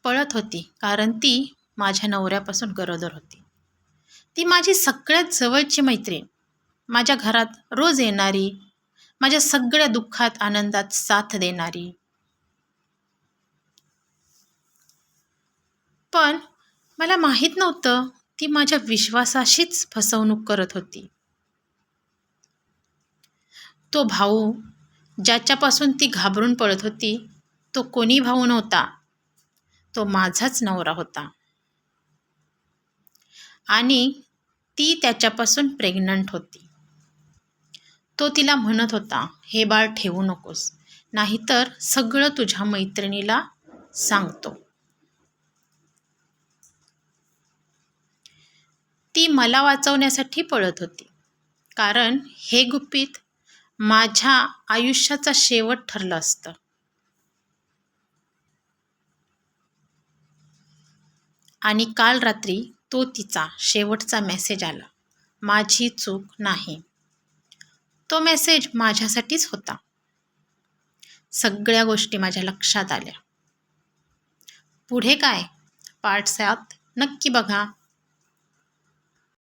पळत होती, कारण ती माझ्या नवऱ्यापासून गरोदर होती. ती माझी सगळ्यात जवळची मैत्रीण, माझ्या घरात रोज येणारी, माझ्या सगळ्या दुःखात आनंदात साथ देणारी. पण मला माहीत नव्हतं ती माझ्या विश्वासाशीच फसवणूक करत होती. तो भाऊ ज्याच्यापासून ती घाबरून पळत होती, तो कोणी भाऊ नव्हता, तो माझाच नवरा होता. आणि ती त्याच्यापासून प्रेग्नंट होती. तो तिला म्हणत होता, हे बाळ ठेवू नकोस, नाहीतर सगळं तुझ्या मैत्रिणीला सांगतो. ती मला वाचवण्यासाठी पळत होती, कारण हे गुपित माझ्या आयुष्याचा शेवट ठरलं असतं. आणि काल रात्री तो तिचा शेवटचा मेसेज आला. माझी चूक नाही. तो मेसेज माझ्यासाठीच होता. सगळ्या गोष्टी माझ्या लक्षात आल्या. पुढे काय? पार्ट 7 नक्की बघा.